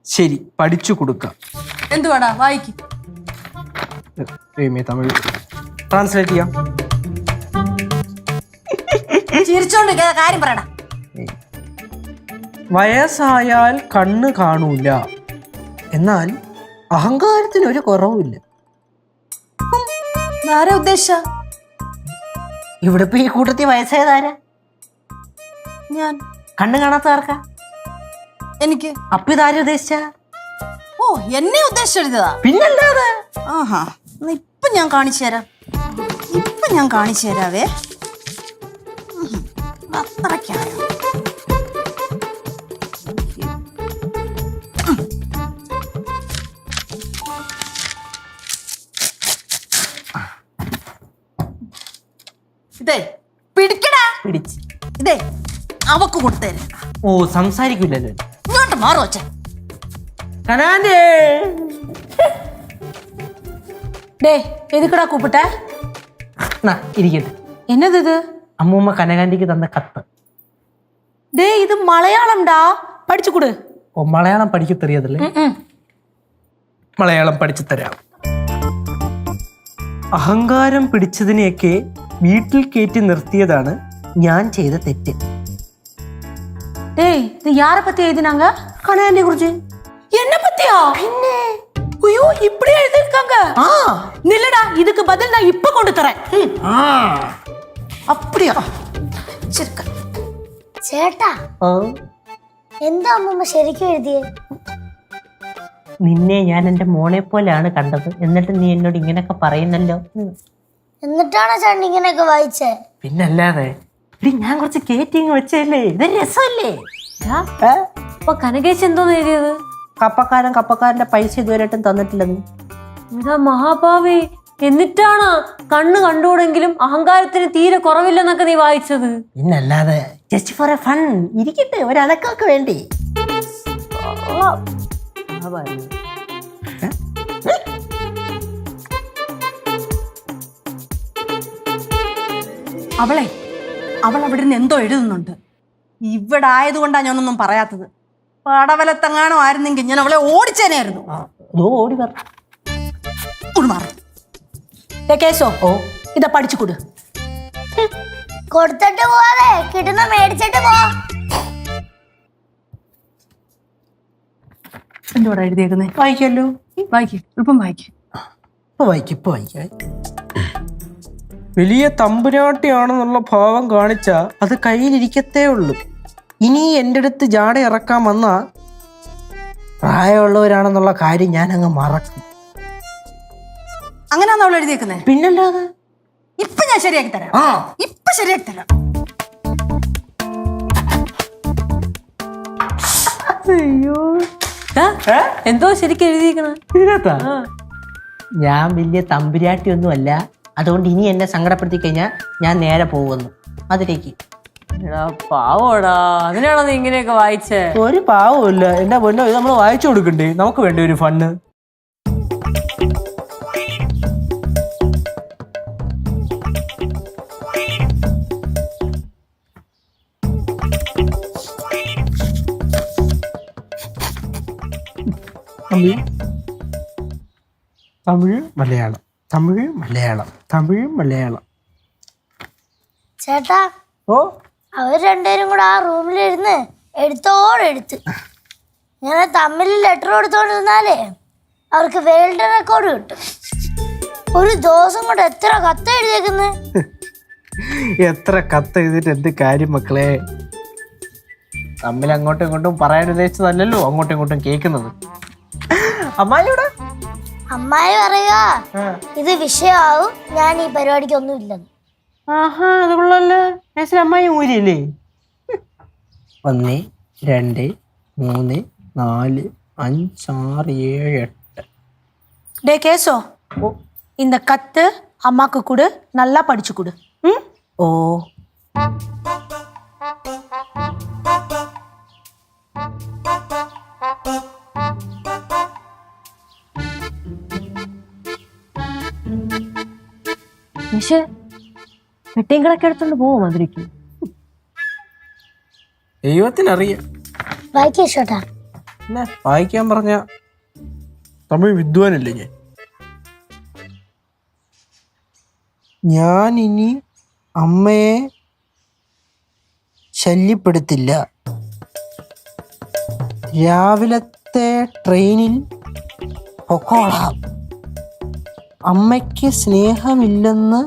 ശരി, പഠിച്ചു കൊടുക്കാം. എന്തുവാടാ വായിക്ക്. തമിഴ് ട്രാൻസ്ലേറ്റ് ചെയ്യാം. ചിരിച്ചോണ്ട് കാര്യം പറയടാ. വയസ്സായാൽ കണ്ണ് കാണൂല, എന്നാൽ അഹങ്കാരത്തിന് ഒരു കുറവുമില്ല. ആരാ ഉദ്ദേശിച്ച? ഇവിടെ ഇപ്പൊ ഈ കൂട്ടത്തിൽ വയസ്സായതാരാ? ഞാൻ. കണ്ണ് കാണാത്തവർക്കാ? എനിക്ക്. അപ്പൊ ഇതാരും ഉദ്ദേശിച്ച? ഓ, എന്നെ ഉദ്ദേശിച്ചെഴുതാ? പിന്നല്ലാതെ. ആഹാ, ഇപ്പൊ ഞാൻ കാണിച്ചു തരാം. തരാവേ. അത്രയ്ക്കായോ? ഇതേ പിടിക്കടാ. പിടിച്ച്. ഇതേ അവക്ക് കൊടുത്തേര്. ഓ, സംസാരിക്കില്ലല്ലോ. ഇങ്ങോട്ട് മാറോ അച്ഛൻ. കനാന്റെ டே எதுக்குடா கூப்பிட்ட? ഇരിക്കട്ടെ. என்னது இது? അമ്മൂമ്മ കനകാന്റിക്ക് തന്ന കത്ത്. டே இது மலையாளம்டா, படிச்சு கொடு. ഓ, മലയാളം പഠിക്കത്തറിയതല്ലേ? മലയാളം പഠിച്ചു തരാം. അഹങ്കാരം പിടിച്ചതിനെയൊക്കെ വീട്ടിൽ കയറ്റി നിർത്തിയതാണ് ഞാൻ ചെയ്ത തെറ്റ്. டேய் இது யார பத்தி எழுதினாங்க? കനകാന്റിയെ കുറിച്ച്. என்ன பத்தியா? പിന്നെ ஐயோ இப்படி எழுதிருக்காங்க. நில்லடா, இதுக்கு பதில் நான் இப்ப கொண்டு தரேன். അപ്പടിയാ? ചേട്ടാ, എന്താ അമ്മൂമ്മ ശരിക്കും എഴുതിയേ? നിന്നെ ഞാൻ എന്റെ മോനെ പോലെയാണ് കണ്ടത്, എന്നിട്ട് നീ എന്നോട് ഇങ്ങനെയൊക്കെ പറയുന്നല്ലോ. എന്നിട്ടാണോ ചേട്ടൻ ഇങ്ങനെയൊക്കെ വായിച്ചേ? പിന്നല്ലാതെ. ഞാൻ കുറച്ച് കേറ്റിങ് വെച്ചല്ലേ, ഇത് രസമല്ലേ? അപ്പൊ കനകേശ് എന്തോന്ന് എഴുതിയത്? കപ്പക്കാരന്റെ പൈസ ഇതുവരെയായിട്ടും തന്നിട്ടില്ലെന്ന്. ഇതാ മഹാഭാവി, എന്നിട്ടാണ് കണ്ണ് കണ്ടുകൂടെങ്കിലും അഹങ്കാരത്തിന് തീരെ കുറവില്ലെന്നൊക്കെ നീ വായിച്ചത്? പിന്നല്ലാതെ. ജസ്റ്റ് ഫോർ എ ഫൺ, ഇരിക്കട്ടെ, ഒരനക്കൊക്കെ വേണ്ടി. അവൾ അവിടെ നിന്ന് എന്തോ എഴുതുന്നുണ്ട്. ഇവിടെ ആയതുകൊണ്ടാ ഞാനൊന്നും പറയാത്തത്. പടവലത്തെങ്ങാണോ ആയിരുന്നെങ്കിൽ ഞാൻ അവളെ ഓടിച്ചേനായിരുന്നു. ഓടി മാറി. കേശോ, ഇതാ പഠിച്ചു കൊടു. കൊടുത്തിട്ട് പോവാതെ കിട്ടുന്ന മേടിച്ചിട്ട് പോ. എന്തോടാ എഴുതിയേക്കുന്നേ? വായിക്കല്ലോ. വായിക്ക്, എളുപ്പം വായിക്ക്. ഇപ്പൊ വായിക്കാം. വലിയ തമ്പുരാട്ടിയാണെന്നുള്ള ഭാവം കാണിച്ച അത് കയ്യിലിരിക്കത്തേ ഉള്ളൂ. ഇനി എൻ്റെ അടുത്ത് ജാട ഇറക്കാൻ വന്ന പ്രായമുള്ളവരാണെന്നുള്ള കാര്യം ഞാൻ അങ്ങ് മറക്കും. അങ്ങനെയാണോ അവൾ എഴുതിയേക്കുന്നേ? പിന്നല്ലാതെ. ഇപ്പൊ ഞാൻ ശരിയാക്കി തരാം. ഇപ്പൊ ശരിയാക്കി തരാം. അയ്യോ, എന്തോ ശരിക്കും എഴുതിയിരിക്കണ? ഞാൻ വലിയ തമ്പുരാട്ടി ഒന്നും അല്ല, അതുകൊണ്ട് ഇനി എന്നെ സങ്കടപ്പെടുത്തി കഴിഞ്ഞാൽ ഞാൻ നേരെ പോകുന്നു അതിലേക്ക്. പാവോടാ, അതിനാണോ നീ ഇങ്ങനെയൊക്കെ വായിച്ചേ? ഒരു പാവമില്ല എന്റെ പൊന്നോ, ഇത് നമ്മൾ വായിച്ചു കൊടുക്കണ്ടേ? നമുക്ക് വേണ്ട ഒരു ഫണ്ണ്. തമിഴ് മലയാളം, തമിഴ് മലയാളം, തമിഴ് മലയാളം. ചേട്ടാ, ഓ, അവർ രണ്ടുപേരും കൂടെ ആ റൂമിലിരുന്ന് എഴുത്തോടെടുത്ത് ഇങ്ങനെ തമ്മിൽ ലെറ്റർ കൊടുത്തോണ്ടിരുന്നാലേ അവർക്ക് വേൾഡ് റെക്കോർഡ് കിട്ടും. ഒരു ദിവസം കൊണ്ട് എത്ര കത്ത് എഴുതിയേക്കുന്നു. എത്ര കത്ത് എഴുതിട്ട് എന്ത് കാര്യം മക്കളെ? തമ്മിൽ അങ്ങോട്ടും ഇങ്ങോട്ടും പറയാൻ ഉദ്ദേശിച്ചതല്ലല്ലോ അങ്ങോട്ടും ഇങ്ങോട്ടും കേൾക്കുന്നത്. അമ്മായിയുടെ അമ്മായി പറയുക ഇത് വിഷയമാവും, ഞാൻ ഈ പരിപാടിക്ക് ഒന്നും ഇല്ലെന്ന്. ആഹാ, അത് കൊള്ളല്ലേ. അമ്മായി ഊരിയല്ലേ? 1 2 3 4 5 6 7 8. டே கேசோ, இந்த கத்து அம்மாக்கு கொடு, நல்லா படிச்சு கொடு. ഓ, പെട്ടിയും കിടക്കെ എടുത്തോണ്ട് പോവോ മധുരയ്ക്ക്? ദൈവത്തിനറിയാം. വായിക്കേഷോട്ടാ. പിന്നെ വായിക്കാൻ പറഞ്ഞ തമിഴ് വിദ്വാനല്ലേ ഞാൻ ഇനി അമ്മയെ ശല്യപ്പെടുത്തില്ല. രാവിലത്തെ ട്രെയിനിൽ പൊക്കോളാം. അമ്മയ്ക്ക് സ്നേഹമില്ലെന്ന്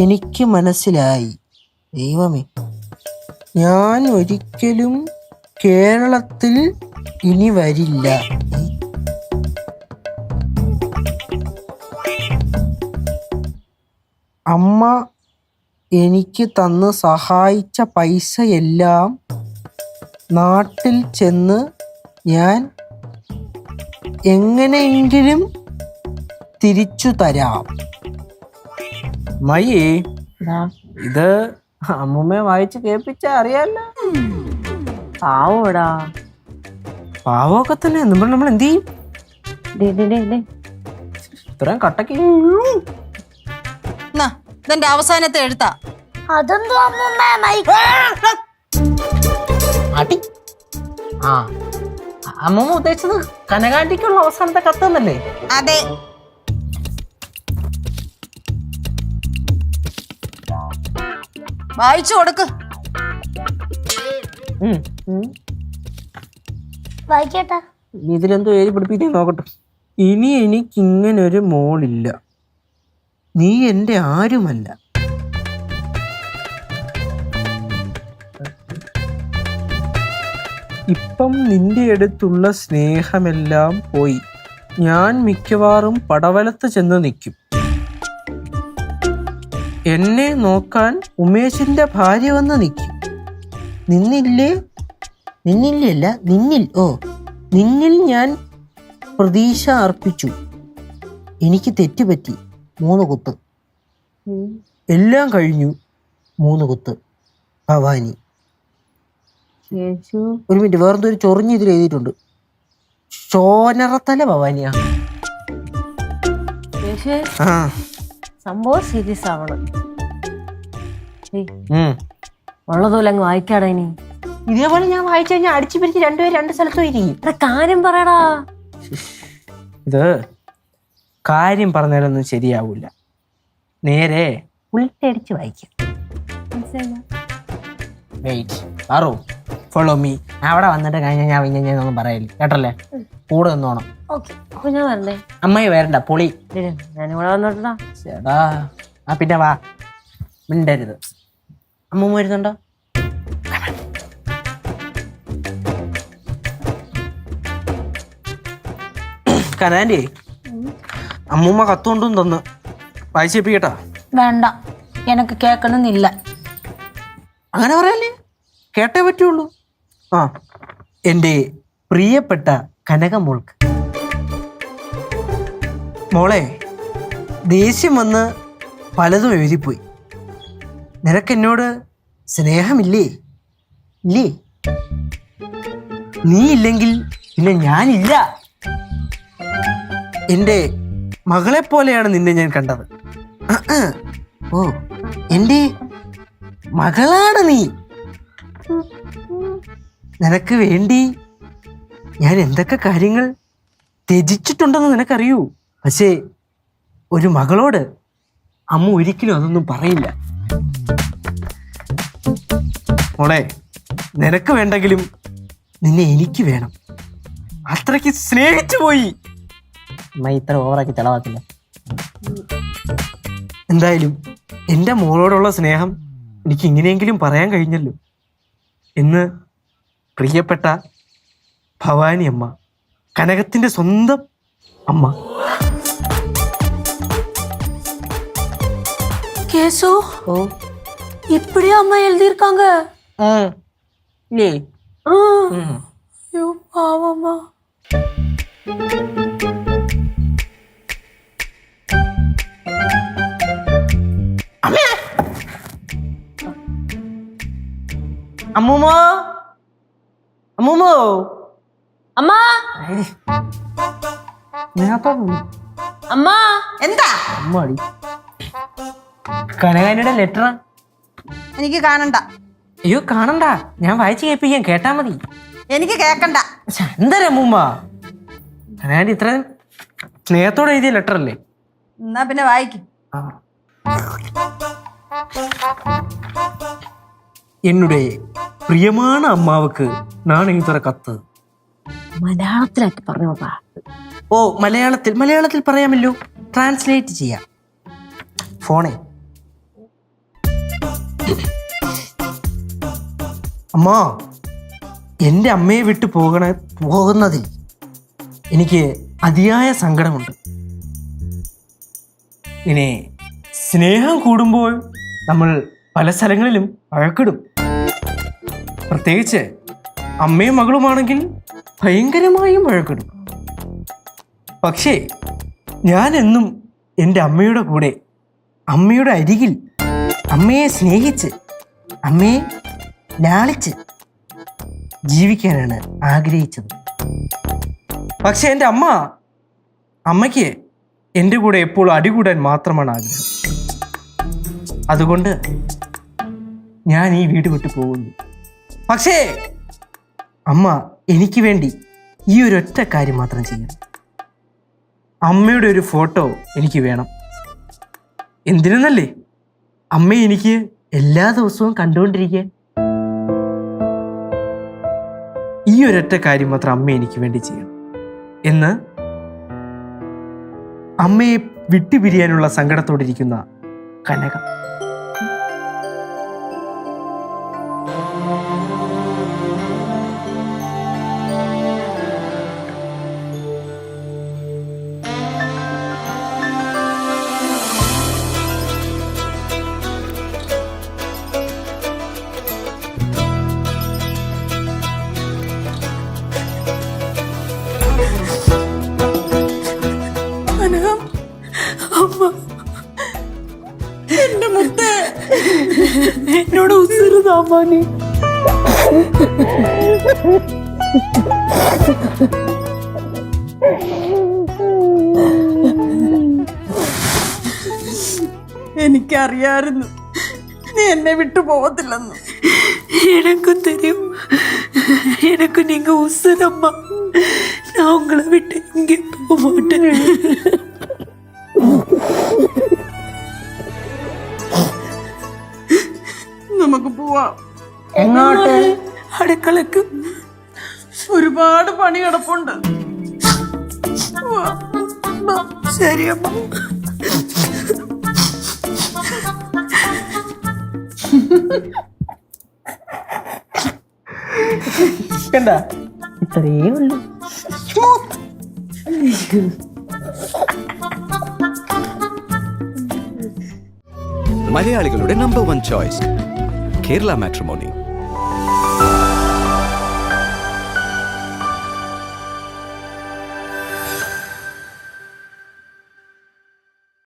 എനിക്ക് മനസ്സിലായി. ദൈവമേ, ഞാൻ ഒരിക്കലും കേരളത്തിൽ ഇനി വരില്ല. അമ്മ എനിക്ക് തന്ന് സഹായിച്ച പൈസയെല്ലാം നാട്ടിൽ ചെന്ന് ഞാൻ എങ്ങനെയെങ്കിലും തിരിച്ചു തരാം. മയ്യേ, ഇത് അമ്മൂമ്മയെ വായിച്ച് കേൾപ്പിച്ച അറിയാലോ. പാവോടാ. പാവമൊക്കെ തന്നെ. നമ്മൾ എന്ത് ചെയ്യും? ഇത്രയും കട്ടക്ക് എന്നാ ഇതെന്റെ അവസാനത്തെ എഴുത്താ. അതെന്തോ അമ്മൂമ്മ മൈക്ക്. അടി. ആ, അമ്മൂമ്മ ഉദ്ദേശിച്ചത് കനകാന്റിക്കുള്ള അവസാനത്തെ കത്തെന്നല്ലേ? അതെ. വായിച്ചു കൊടുക്ക്. വായിക്കട്ടാ. ഇതിലെന്തോ എഴുതി പിടിപ്പിക്കാൻ നോക്കട്ടെ. ഇനി എനിക്കിങ്ങനൊരു മോളില്ല. നീ എൻ്റെ ആരുമല്ല. ഇപ്പം നിന്റെ അടുത്തുള്ള സ്നേഹമെല്ലാം പോയി. ഞാൻ മിക്കവാറും പടവലത്ത് ചെന്ന് നിൽക്കും. എന്നെ നോക്കാൻ ഉമേഷിന്റെ ഭാര്യ വന്ന് നിൽക്കും. നിന്നിൽ ഞാൻ പ്രതീക്ഷ അർപ്പിച്ചു. എനിക്ക് തെറ്റുപറ്റി. 3 കുത്ത്. എല്ലാം കഴിഞ്ഞു. 3 കുത്ത്. ഭവാനി. ഒരു മിനിറ്റ്, വേറെന്തോ ഒരു ചൊറിഞ്ഞ് ഇതിൽ എഴുതിയിട്ടുണ്ട്. ചോനറത്തല ഭവാനിയാ. ആ, സംഭവം സീരിയസ് ആവണം. ഉള്ളതുപോലെ അങ്ങ് വായിക്കാടാ. ഇനി ഇതേപോലെ ഞാൻ വായിച്ചു കഴിഞ്ഞാൽ അടിച്ചു പിരിച്ച് 2 പേര് 2 സ്ഥലത്തും ഇരിക്കും. കാര്യം പറയടാ. ഇത് കാര്യം പറഞ്ഞാലൊന്നും ശരിയാവൂല. നേരെ ഉൾട്ടടിച്ച് വായിക്കാം. വെയിറ്റ്, ആറോ ഫോളോ മീ. അവിടെ വന്നിട്ട് കഴിഞ്ഞാൽ ഞാൻ പറയല്ലേ, കേട്ടല്ലേ? കൂടെ നിന്നോണം. അപ്പൊ ഞാൻ വരണ്ടേ? അമ്മയെ വരണ്ട, പൊളി. ഞാനിവിടെ വന്നിട്ടാ. ചേടാ, ആ പിന്നെ വാ, മിണ്ടരുത്. അമ്മൂമ്മ വരുന്നുണ്ടോ? കനാൻഡി, അമ്മൂമ്മ കത്തുകൊണ്ടും തന്ന് വായിച്ചേപ്പിക്കട്ടാ. വേണ്ട, എനിക്ക് കേൾക്കണമെന്നില്ല. അങ്ങനെ പറയല്ലേ, കേട്ടേ പറ്റുള്ളൂ. ആ, എൻ്റെ പ്രിയപ്പെട്ട കനകമോൾക്ക്. മോളെ, ദേഷ്യം വന്ന് പലതും എഴുതിപ്പോയി. നിനക്കെന്നോട് സ്നേഹമില്ലേ? ഇല്ലേ? നീ ഇല്ലെങ്കിൽ പിന്നെ ഞാനില്ല. എൻ്റെ മകളെപ്പോലെയാണ് നിന്നെ ഞാൻ കണ്ടത്. ഓ, എൻ്റെ മകളാണ് നീ. നിനക്ക് വേണ്ടി ഞാൻ എന്തൊക്കെ കാര്യങ്ങൾ ത്യജിച്ചിട്ടുണ്ടെന്ന് നിനക്കറിയൂ. പക്ഷേ ഒരു മകളോട് അമ്മ ഒരിക്കലും അതൊന്നും പറയില്ല. മോളെ, നിനക്ക് വേണ്ടെങ്കിലും നിന്നെ എനിക്ക് വേണം. അത്രയ്ക്ക് സ്നേഹിച്ചു പോയി. അമ്മ ഇത്ര ഓവറാക്കി ചെലവാക്കില്ല. എന്തായാലും എൻ്റെ മോളോടുള്ള സ്നേഹം എനിക്ക് ഇങ്ങനെയെങ്കിലും പറയാൻ കഴിഞ്ഞല്ലോ എന്ന് പ്രിയപ്പെട്ട ഭവാനി അമ്മ, കനകത്തിന്റെ സ്വന്തം അമ്മ. கேசு, இப்படியா அம்மா எழுதியிருக்காங்க? ഇല്ലേ? ஐயோ பாவம்மா. അമ്മൂമ്മോ, അമ്മൂമ്മോ. അമ്മ, അമ്മ, എന്താ? അമ്മടി, കനകാനിയുടെ ലെറ്റർ. എനിക്ക് കാണണ്ട. അയ്യോ, കാണണ്ട, ഞാൻ വായിച്ചു കേൾപ്പിക്കാം, കേട്ടാ മതി. എനിക്ക് കേക്കണ്ട. എന്താ അമ്മൂമ്മ, ഞാൻ ഇത്രയും സ്നേഹത്തോടെ എഴുതിയ ലെറ്റർ അല്ലേ? എന്നാ പിന്നെ വായിക്കും. എന്നുടെ പ്രിയமான അമ്മാവക്ക് ഞാൻ എഴുതുന്ന കത്ത്. മലയാളത്തിലാക്കി പറഞ്ഞോട്ടാ. ഓ, മലയാളത്തിൽ പറയാമല്ലോ, ട്രാൻസ്ലേറ്റ് ചെയ്യാം. ഫോണേ. അമ്മാ, എൻ്റെ അമ്മയെ വിട്ടു പോകുന്നതിൽ എനിക്ക് അതിയായ സങ്കടമുണ്ട്. ഇനി സ്നേഹം കൂടുമ്പോൾ നമ്മൾ പല സ്ഥലങ്ങളിലും വഴക്കിടും. പ്രത്യേകിച്ച് അമ്മയും മകളുമാണെങ്കിൽ ഭയങ്കരമായും വഴക്കിടും. പക്ഷേ ഞാൻ എന്നും എൻ്റെ അമ്മയുടെ കൂടെ, അമ്മയുടെ അരികിൽ, അമ്മയെ സ്നേഹിച്ച്, അമ്മയെ ലാളിച്ച് ജീവിക്കാനാണ് ആഗ്രഹിച്ചത്. പക്ഷെ എൻ്റെ അമ്മയ്ക്ക് എൻ്റെ കൂടെ എപ്പോഴും അടികൂടാൻ മാത്രമാണ് ആഗ്രഹം. അതുകൊണ്ട് ഞാൻ ഈ വീട് വിട്ടു പോകുന്നു. പക്ഷേ അമ്മ എനിക്ക് വേണ്ടി ഈ ഒരൊറ്റ കാര്യം മാത്രം ചെയ്യണം. അമ്മയുടെ ഒരു ഫോട്ടോ എനിക്ക് വേണം. എന്തിനെന്നല്ലേ, അമ്മയെ എനിക്ക് എല്ലാ ദിവസവും കണ്ടുകൊണ്ടിരിക്കാൻ. ഈ ഒരൊറ്റ കാര്യം മാത്രം അമ്മ എനിക്ക് വേണ്ടി ചെയ്യണം എന്ന് അമ്മയെ വിട്ടുപിരിയാനുള്ള സങ്കടത്തോടിരിക്കുന്ന കനക. എന്റെ മുത്തേ, എന്നോട് ഉസിരുതാമാനി. എനിക്കറിയായിരുന്നു നീ എന്നെ വിട്ടു പോകത്തില്ലെന്ന്. எனக்கும் தெரியும், எனக்கு நீங்க உசுரம்மா. நான் உங்களை விட்டு இங்கே போக மாட்டேன். നമുക്ക് പോവാം. എങ്ങോട്ട്? അടുക്കളക്ക്. ഒരുപാട് പണി കിടപ്പുണ്ട്. ശരി അമ്മ. കണ്ട, ഇത്രയേ ഉള്ളൂ. മലയാളികളുടെ നമ്പർ 1 ചോയ്സ് കേരള മാട്രിമോണി.